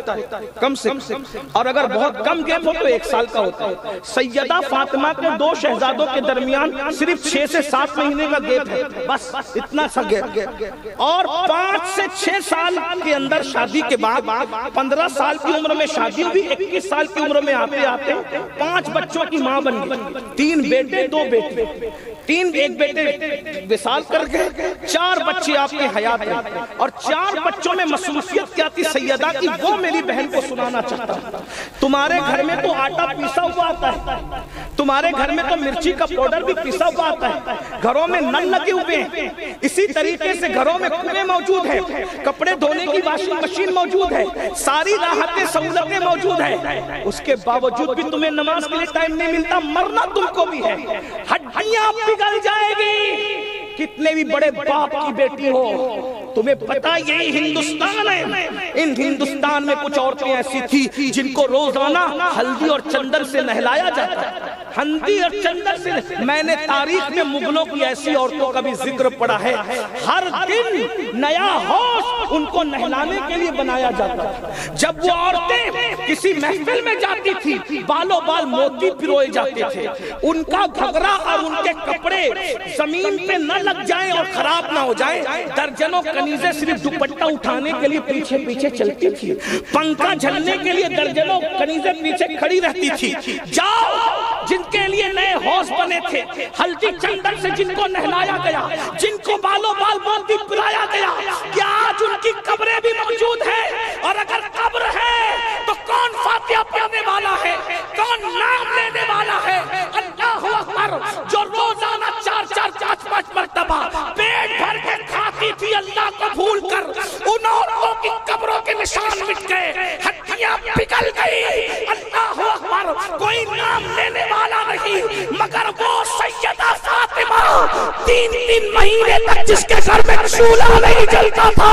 کم سے کم، اور اگر بہت کم گیپ ہو تو 1 سال کا ہوتا ہے۔ سیدہ فاطمہ کو 2 شہزادوں کے درمیان صرف 6 سے 7 مہینے کا گیپ ہے، بس اتنا سا گیپ۔ اور 5 سے 6 سال کے اندر شادی کے بعد 15 سال کی عمر میں شادی ہوئی، 21 سال کی عمر میں آتے آتے 5 بچوں کی ماں بن گئی، 3 بیٹے 2 بیٹے، ایک بیٹے وصال کر گئے، 4 بچے آپ کے حیات میں، اور 4 بچوں میں مصروفیت کیا تھی سیدہ کی، وہ میری بہن کو سنانا چاہتا ہوں۔ تمہارے گھر میں تو آٹا پیسا ہوا آتا ہے، تمہارے گھر میں تو مرچی کا پاؤڈر بھی پیسا ہوا آتا ہے، گھروں میں نل لگے ہوئے ہیں، اسی طریقے سے گھروں میں کنویں موجود ہیں، کپڑے دھونے کی واشنگ مشین موجود ہے، ساری راحتیں سہولتیں موجود ہیں، اس کے باوجود بھی تمہیں نماز کے لیے ٹائم نہیں ملتا۔ مرنا تم کو بھی ہے، ہڈیاں پگھل جائے گی، کتنے بھی بڑے باپ کی بیٹی ہو، تمہیں پتا یہی ہندوستان ہے۔ ان ہندوستان میں کچھ عورتیں ایسی تھی جن کو روزانہ ہلدی اور چندن سے نہلایا جاتا ہے، ہلدی اور چندن سے۔ میں نے تاریخ میں مغلوں کی ایسی عورتوں کا بھی ذکر پڑھا ہے، ہر دن نیا ہوش ان کو نہلانے کے لیے بنایا جاتا ہے۔ جب وہ عورتیں کسی محفل میں جاتی تھی، بالوں بال موتی پروئے جاتے تھے، ان کا گھگرا اور ان کے کپڑے زمین پہ نہ لگ جائیں اور خراب نہ ہو جائیں، درجنوں کنیزیں صرف دوپٹہ اٹھانے کے لیے پیچھے پیچھے چلتی تھی، پنکھا جھلنے کے لیے درجنوں کنیزیں پیچھے کھڑی رہتی تھی۔ جاؤ جن کے لیے نئے حوض بنے تھے، ہلدی چندن سے جن کو نہلایا گیا، جن کو بالوں بال موتی پرایا گیا، کیا آج ان کی قبریں بھی موجود ہیں؟ اور اگر قبر ہے تو کون فاتحہ پڑھنے والا ہے، کون نام لینے والا ہے؟ اللہ اکبر۔ جو روزانہ 4-4 5-5 مرتبہ پیٹ بھر کے کھاتی تھی اللہ کو بھول کر، ان عورتوں کی قبروں کے نشان مٹ گئے، ہڈیاں پگھل گئی۔ اللہ اکبر۔ کوئی نام لینے والا نہیں مگر وہ سیدہ فاطمہ، 3 مہینے تک جس کے گھر میں چولہا نہیں جلتا تھا،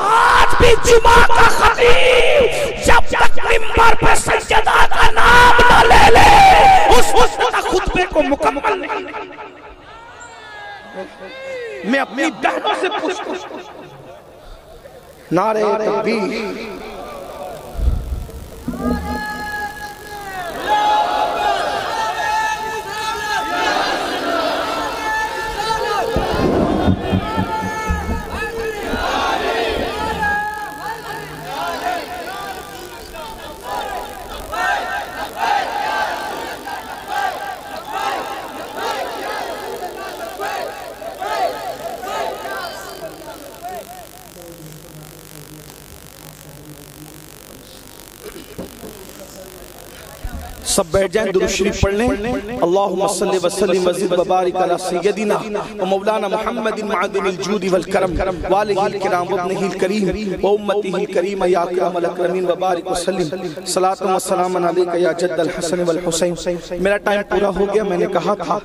آج بھی جمعہ کا خطیب جب منبر پہ سیدہ کا نام نہ لے لے اس وقت تک خطبے کو مکمل نہیں۔ میں اپنی بہنوں سے پوچھتا ہوں، نعرہ تکبیر، سب بیٹھ جائیں، درود شریف پڑھ لیں۔ اللہم صلی وسلم وزد وبارک علی سیدنا و مولانا محمد معدن الجود والکرم والہ الکرام وابنہ الکریم و امتہ الکریم یا اکرم الاکرمین وبارک وسلم صلاۃ و سلام علیک یا جد الحسن والحسین۔ میرا ٹائم پورا ہو گیا، میں نے کہا تھا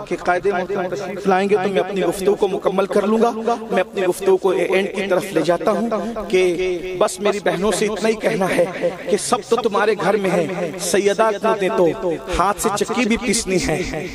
کہ قائد محترم تشریف لائیں گے تو میں اپنی گفتگو کو مکمل کر لوں گا۔ میں اپنی گفتگو کو اینڈ کی طرف لے جاتا ہوں کہ بس میری بہنوں سے اتنا ہی کہنا ہے کہ سب تو تمہارے گھر میں ہے، سیدہ تو ہاتھ سے چکی بھی پیسنی ہے،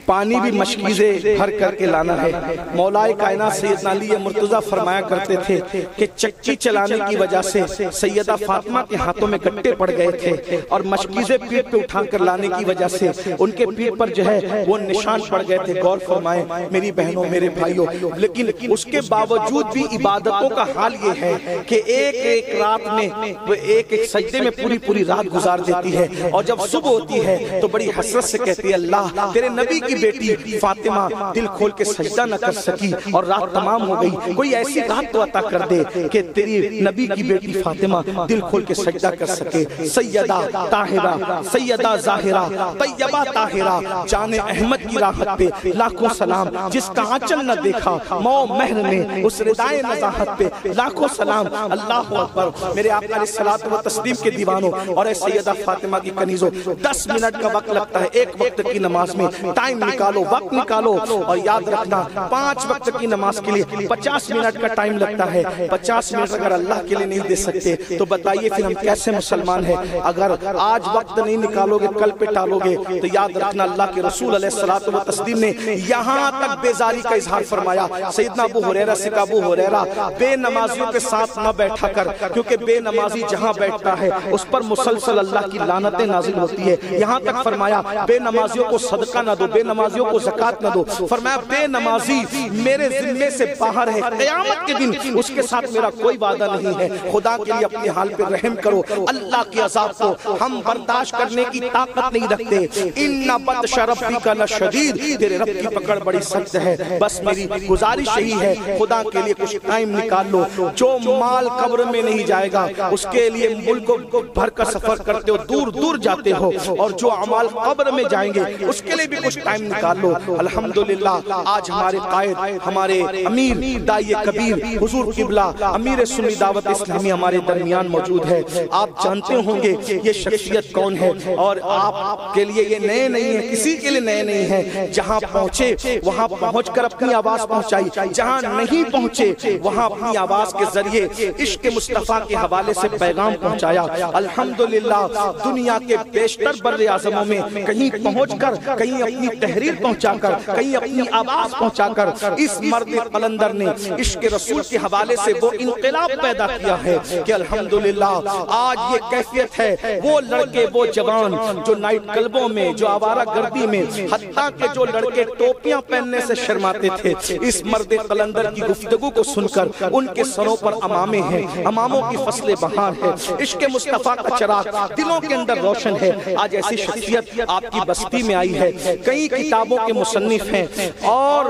پانی بھی مشکیزے بھر کر کے لانا ہے۔ مولا کائنات سیدنا علی مرتضیٰ فرمایا کرتے تھے کہ چکی چلانے کی وجہ سے سیدہ فاطمہ کے ہاتھوں میں گٹے پڑ گئے تھے اور مشکیزے پیٹ پہ اٹھا کر لانے کی وجہ سے ان کے پیٹ پر جو ہے وہ نشان پڑ گئے تھے۔ غور فرمائیں میری بہنوں، میرے بھائیوں، لیکن اس کے باوجود بھی عبادتوں کا حال یہ ہے کہ ایک ایک رات میں وہ ایک ایک سجدے میں پوری پوری رات گزار دیتی ہے، اور جب صبح ہوتی ہے تو بڑی حسرت سے کہتی ہے اللہ تیرے نبی کی بیٹی فاطمہ دل کھول کے سجدہ نہ کر سکی اور رات تمام ہو گئی، کوئی ایسی رات تو عطا کر دے کہ تیری نبی کی بیٹی فاطمہ دل کھول کے سجدہ کر سکے۔ سیدہ طاہرہ، سیدہ ظاہرہ، طیبہ طاہرہ، جان احمد کی راحت پہ لاکھوں سلام، جس کا آنچل نہ دیکھا مو مہر میں اس ردائے نزاہت پہ لاکھوں سلام۔ اللہ اکبر۔ میرے آقا علیہ الصلوۃ والتسلیم کے دیوانوں اور اے سیدہ فاطمہ کی کنیزوں، 10 منٹ کا وقت لگتا ہے ایک وقت کی نماز میں، ٹائم نکالو، وقت نکالو، اور یاد رکھنا 5 وقت کی نماز کے لیے 50 منٹ کا ٹائم لگتا ہے۔ 50 منٹ اگر اللہ کے لیے نہیں دے سکتے تو بتائیے پھر ہم کیسے مسلمان ہیں؟ اگر آج وقت نہیں نکالو گے کل پہ ٹالو گے تو یاد رکھنا اللہ کے رسول علیہ الصلوۃ والتسلیم نے یہاں تک بیزاری کا اظہار فرمایا۔ سیدنا ابو ہریرہ سے کہا ابو ہریرہ بے نمازیوں کے ساتھ نہ بیٹھا کر، کیونکہ بے نمازی جہاں بیٹھتا ہے اس پر مسلسل اللہ کی لعنتیں نازل ہوتی ہے۔ یہاں تک فرمایا بے نمازیوں کو صدقہ نہ دو، بے نمازیوں کو زکوٰۃ نہ دو۔ فرمایا بے نمازی میرے ذمے سے باہر ہے، قیامت کے دن اس کے ساتھ میرا کوئی وعدہ نہیں ہے۔ خدا کے لیے اپنے حال پہ رحم کرو۔ اللہ کے عذاب کو ہم برداشت کرنے کی طاقت نہیں رکھتے۔ ان بطش ربک لشدید، تیرے رب کی پکڑ بڑی سخت ہے۔ بس میری گزارش یہی ہے خدا کے لیے کچھ ٹائم نکال لو۔ جو مال قبر میں نہیں جائے گا اس کے لیے ملک بھر کا سفر کرتے ہو، دور دور جاتے ہو، اور جو اعمال قبر میں جائیں گے اس کے لیے بھی کچھ ٹائم نکال لو۔ الحمدللہ آج ہمارے قائد، ہمارے امیر داعی کبیر حضور قبلہ امیر سنی دعوت اسلامی ہمارے درمیان موجود ہے۔ آپ جانتے ہوں گے یہ شخصیت کون ہے، اور آپ کے لیے یہ نئے نہیں ہے، کسی کے لیے نئے نہیں ہے۔ جہاں پہنچے وہاں پہنچ کر اپنی آواز پہنچائی، جہاں نہیں پہنچے وہاں اپنی آواز کے ذریعے عشق مصطفیٰ کے حوالے سے پیغام پہنچایا۔ الحمدللہ دنیا کے بیشتر بر اعظموں میں کہیں پہنچ کر، کہیں اپنی تحریر پہنچا کر، کہیں اپنی آواز پہنچا کر اس مرد قلندر نے عشق رسول کے حوالے سے وہ انقلاب پیدا کیا ہے کہ الحمدللہ آج یہ کیفیت ہے۔ وہ لڑکے، وہ جوان جو نائٹ کلبوں میں، جو آوارہ گردی میں، حتیٰ کہ جو لڑکے ٹوپیاں پہننے سے شرماتے تھے، اس مرد قلندر کی گفتگو کو سن کر ان کے سروں پر امامے ہیں، اماموں کی فصل بہار ہے، عشق مصطفیٰ کا چراغ دلوں کے اندر روشن ہے۔ آج ایسی شخصیت آپ کی بستی میں آئی ہے، کئی کتابوں کے مصنف ہیں، اور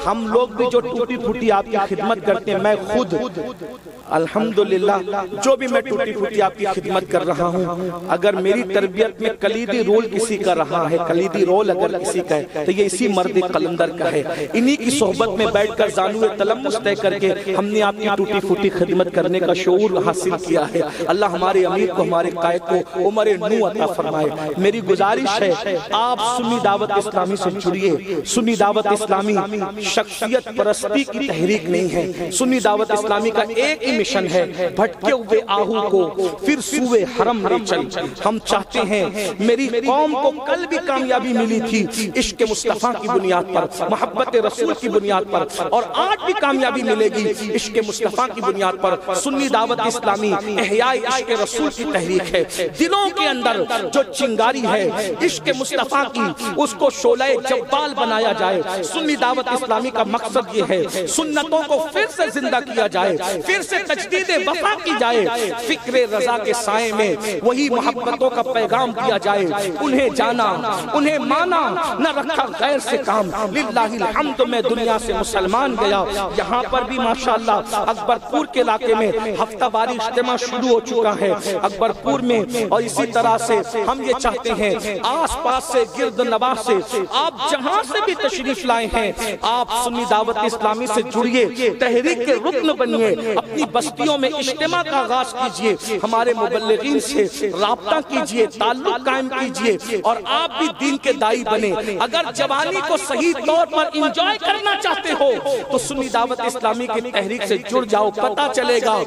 ہم لوگ بھی جو ٹوٹی پھوٹی آپ کی خدمت کرتے ہیں، میں خود الحمدللہ جو بھی میں ٹوٹی پھوٹی آپ کی خدمت کر رہا ہوں، اگر میری تربیت میں کلیدی رول کسی کا رہا ہے، کلیدی رول اگر کسی کا ہے تو یہ اسی مرد قلندر کا ہے۔ انہی کی صحبت میں بیٹھ کر زانوِ تلمس طے کر کے ہم نے آپ کی ٹوٹی پھوٹی خدمت کرنے کا شعور حاصل کیا ہے۔ اللہ ہمارے امیر کو، ہمارے قائد کو عمر نو عطا فرمائے۔ میری گزارش ہے آپ سنی دعوت اسلامی سے جڑیے، سنی دعوت اسلامی شخصیت پرستی کی تحریک نہیں ہے. سنی دعوت اسلامی کا ایک ہی مشن ہے، بھٹکے ہوئے آہو کو پھر سوئے حرم لے چل. ہم چاہتے ہیں میری قوم کو کل بھی کامیابی ملی تھی عشق مصطفیٰ کی بنیاد پر، محبت رسول کی بنیاد پر، اور آج بھی کامیابی ملے گی عشق مصطفیٰ کی بنیاد پر. سنی دعوت اسلامی احیاء عشق رسول کی تحریک ہے. دلوں کے اندر جو چنگاری ہے عشق مصطفیٰ کی، اس کو شعلہ جوال بنایا جائے. سنی دعوت اسلامی کا مقصد یہ ہے سنتوں کو پھر سے زندہ کیا جائے، پھر سے تجدید وفا کی جائے. فکر رضا کے سائے میں وہی محبتوں کا پیغام دیا جائے. انہیں جانا، انہیں مانا، نہ رکھا غیر سے کام. للہ الحمد میں دنیا سے مسلمان گیا. یہاں پر بھی ماشاءاللہ اکبر پور کے علاقے میں ہفتہ واری اجتماع شروع ہو چکا ہے اکبر پور میں. اور اسی طرح سے ہم یہ چاہتے ہیں آس پاس سے، گرد نواح سے، آپ جہاں سے بھی تشریف لائے ہیں، آپ سنی دعوت اسلامی سے جڑیے، تحریک کے رکن بنیے، اپنی بستیوں میں اجتماع کا آغاز کیجئے، ہمارے مبلغین سے رابطہ کیجئے، تعلق قائم کیجئے، اور آپ بھی دین کے دائی بنے. اگر جوانی کو صحیح طور پر انجوائے کرنا چاہتے ہو تو سنی دعوت اسلامی کی تحریک سے جڑ جاؤ. پتہ چلے گا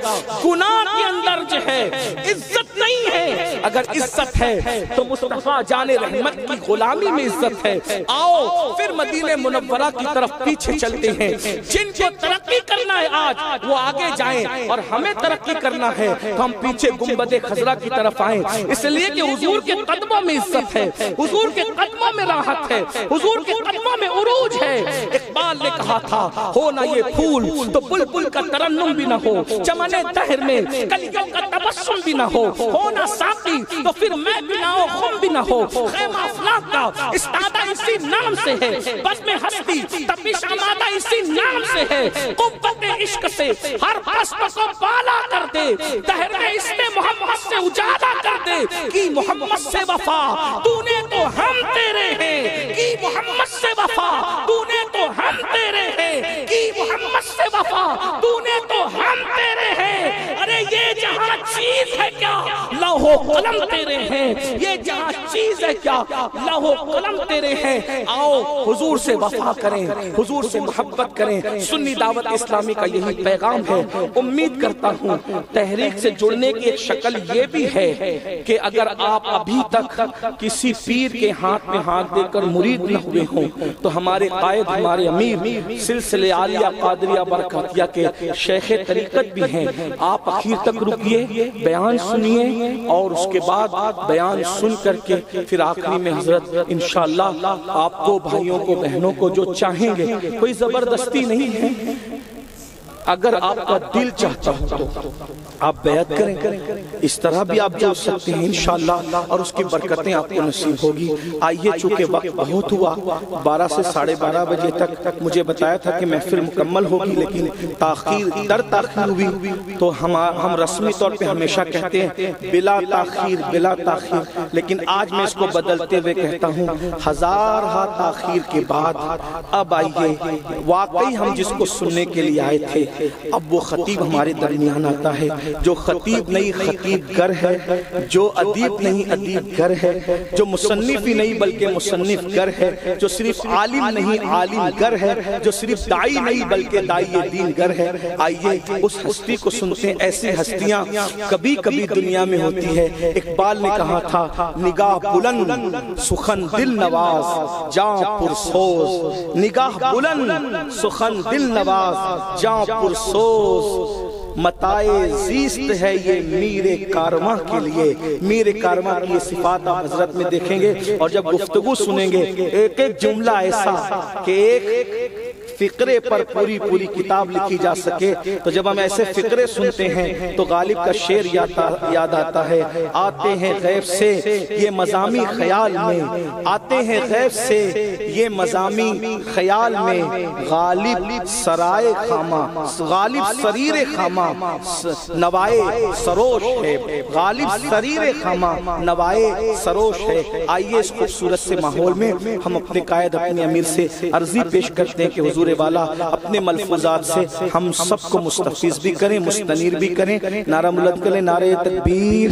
گناہ کے اندر جو ہے عزت نہیں ہے، اگر عزت ہے تو مصطفیٰ جان رحمت کی غلامی میں عزت ہے. آؤ پھر مدینہ منورہ کی طرف پیچھے چلتے ہیں. جن کو ترقی کرنا ہے آج وہ آگے جائیں، اور ہمیں ترقی کرنا ہے تو ہم پیچھے گنبد خضرا کی طرف آئیں. اس لیے کہ حضور کے قدموں میں عزت ہے، حضور کے قدموں میں راحت ہے، حضور کے قدموں میں عروج ہے. اقبال نے کہا تھا ہو نہ یہ پھول تو بلبل کا ترنم بھی نہ ہو، چمن دہر میں کلیوں کا تبسم بھی نہ ہو نہ ساقی تو پھر میں بھی نہ ہو، خم بھی نہ ہو. خیمہ افلاک کا استادہ اسی نام سے ہے، بزم ہستی تپش آمادہ اسی نام سے ہے. قوت عشق سے ہر پست کو بالا کر دے، دہر میں اس نے محمد سے اجالا کر دے. کی محمد سے وفا تو نے تو ہم تیرے ہیں، کی محمد سے وفا تو نے تو ہم تیرے ہیں، کی محمد سے وفا تو نے تو ہم تیرے ہیں. ارے یہ جہاں چیز ہے کیا لوح و قلم تیرے ہیں، یہ جہاں چیز ہے کیا لوح و قلم تیرے ہیں. آؤ حضور سے وفا کریں، حضور سے محبت کریں. سنی دعوت اسلامی کا یہی پیغام ہے. امید کرتا ہوں تحریک سے جڑنے کی ایک شکل یہ بھی ہے کہ اگر آپ ابھی تک کسی پیر کے ہاتھ میں ہاتھ دے کر مرید نہ ہوئے ہوں تو ہمارے قائد، ہمارے امیر سلسلے عالیہ قادریہ برکاتیہ کے شیخ طریقت بھی ہیں. آپ اخیر تک رکیے، بیان سنیے، اور اس کے بعد بیان سن کر کے پھر آخری میں حضرت انشاءاللہ آپ کو، بھائیوں کو، بہنوں کو جو چاہیں گے، کوئی زبردستی نہیں ہے. اگر آپ کا دل چاہتا ہو تو آپ بیعت کریں، اس طرح بھی آپ جا سکتے ہیں انشاءاللہ، اور اس کی برکتیں آپ کو نصیب ہوگی. آئیے چونکہ وقت بہت ہوا، 12 سے 12:30 بجے تک مجھے بتایا تھا کہ محفل مکمل ہوگی، لیکن تاخیر ہوئی تو ہم رسمی طور پہ ہمیشہ کہتے ہیں بلا تاخیر، لیکن آج میں اس کو بدلتے ہوئے کہتا ہوں ہزارہا تاخیر کے بعد اب آئیے. واقعی ہم جس کو سننے کے لیے آئے تھے اب وہ خطیب ہمارے درمیان آتا ہے، جو خطیب نہیں خطیب گر ہے، جو ادیب نہیں ادیب گر ہے، جو مصنف ہی نہیں بلکہ مصنف گر ہے، جو صرف عالم نہیں عالم گر ہے، جو صرف دائی نہیں بلکہ دائی دین گر ہے. آئیے اس ہستی کو سنتے ہیں. ایسی ہستیاں کبھی کبھی دنیا میں ہوتی ہے. اقبال نے کہا تھا نگاہ بلند سخن دل نواز جاں پرسوز، نگاہ بلند سخن دل نواز جاں پرسوز. متائے زیست ہے یہ میر کارواں کے لیے. میر کارواں کی یہ صفات آپ حضرت میں دیکھیں گے، اور جب گفتگو سنیں گے ایک ایک جملہ ایسا کہ ایک فقرے پر پوری کتاب لکھی جا سکے. تو جب ہم ایسے فقرے سنتے ہیں تو غالب کا شعر یاد آتا ہے، آتے ہیں غیب سے یہ مضامی خیال میں، آتے ہیں غیب سے یہ مضامی خیال میں، غالب سرائے خامہ، غالب سریر خامہ نوائے سروش ہے، غالب سریر خامہ نوائے سروش ہے. آئیے اس خوبصورت سے ماحول میں ہم اپنے قائد، اپنے امیر سے عرضی پیش کرتے ہیں کہ حضور والا اپنے ملفوظات سے ہم سب کو مستفیض بھی کریں، مستنیر بھی کریں. نعرہ بلند کریں، نعرہ تکبیر.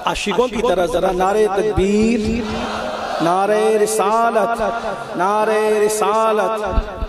عاشقوں کی طرح ذرا نعرہ تکبیر، نعرہ رسالت، نعرہ رسالت.